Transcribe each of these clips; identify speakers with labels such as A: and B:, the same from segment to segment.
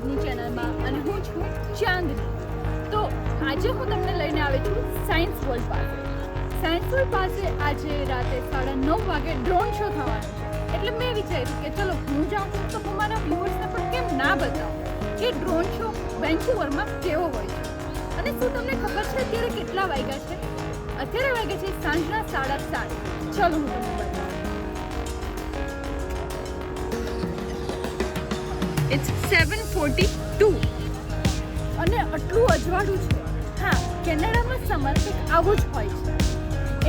A: બ્લોગની ચેનલમાં અને હું છું ચાંદની. તો આજે હું તમને લઈને આવી છું સાયન્સ વર્લ્ડ પાસે. સાયન્સ વર્લ્ડ પાસે આજે રાતે 9:30 વાગે ડ્રોન શો થવાનો છે. એટલે મેં વિચાર્યું કે ચલો હું જાઉં છું તો હું મારા વ્યુઅર્સને પણ કેમ ના બતાવું કે ડ્રોન શો વેન્કુવરમાં કેવો હોય છે. અને શું તમને ખબર છે અત્યારે કેટલા વાગ્યા છે? અત્યારે વાગ્યા છે સાંજના 7:30. ચલો હું તમને બતાવું. ઇટ્સ 7:42 અને આટલું અજવાળું છે. હા, કેનેડામાં સમર કંઈક આવું જ હોય છે.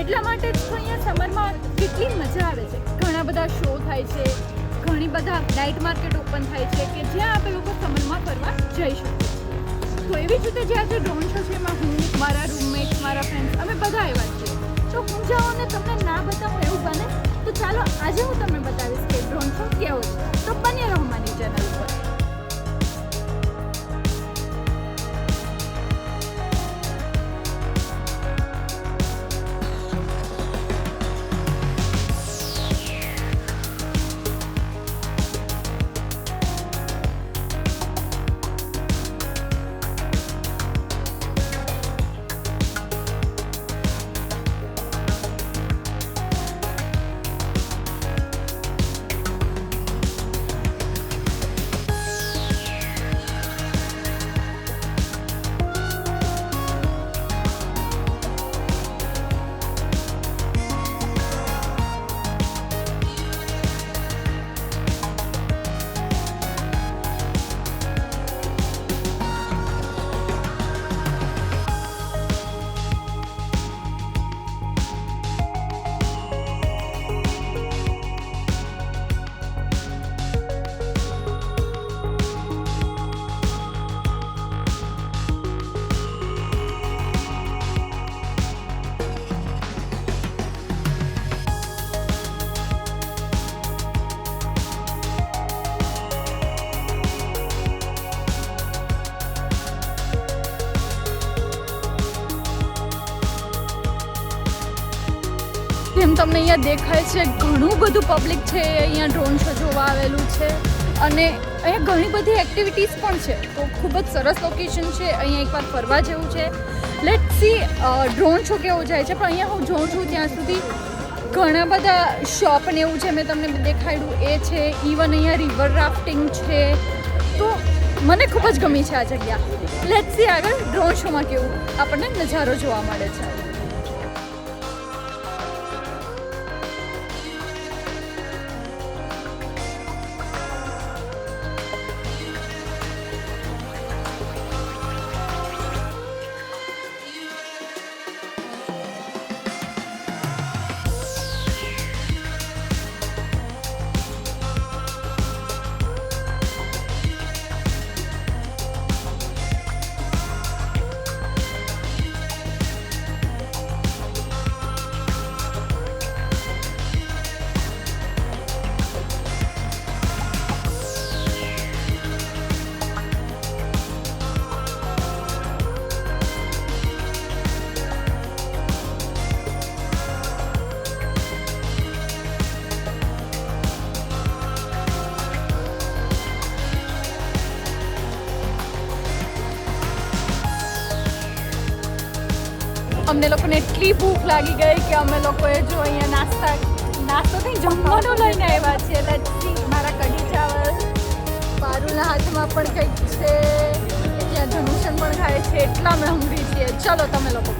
A: એટલા માટે જ તો અહીંયા સમરમાં કેટલી મજા આવે છે. ઘણા બધા શો થાય છે, ઘણી બધા નાઇટ માર્કેટ ઓપન થાય છે કે જ્યાં આપણે લોકો સમરમાં ફરવા જઈ શકીએ. તો એવી જ રીતે જે આજે ડ્રોન શો છે એમાં હું, મારા રૂમમેટ, મારા ફ્રેન્ડ્સ અમે બધા આવ્યા છીએ. તો હું જાઉં અને તમને ના બતાવું એવું બને તો ચાલો આજે હું તમને બતાવીશ કે ડ્રોન શો કેવો છે. તો બન્યા રહો મારી ચેનલ પર. જેમ તમને અહીંયા દેખાય છે ઘણું બધું પબ્લિક છે અહીંયા ડ્રોન શો જોવા આવેલું છે અને અહીંયા ઘણી બધી એક્ટિવિટીઝ પણ છે. તો ખૂબ જ સરસ લોકેશન છે. અહીંયા એકવાર ફરવા જેવું છે. લેટ્સ સી ડ્રોન શો કેવો જાય છે. પણ અહીંયા હું જોઉં છું ત્યાં સુધી ઘણા બધા શોપ ને એવું છે. મેં તમને દેખાડ્યું એ છે. ઇવન અહીંયા રિવર રાફ્ટિંગ છે. તો મને ખૂબ જ ગમી છે આ જગ્યા. લેટ્સ સી આગળ ડ્રોન શોમાં કેવું આપણને નજારો જોવા મળે છે. અમને લોકોને એટલી ભૂખ લાગી ગઈ કે અમે લોકોએ જો અહીંયા નાસ્તો થઈ જમવાનું લઈને આવ્યા છીએ. લચ્છી, મારા કઢી ચાવલ, પારુના હાથમાં પણ કંઈક છે, ત્યાં ધનુષણ પણ ખાય છે. એટલા અમે હંગરી છીએ. ચલો તમે લોકો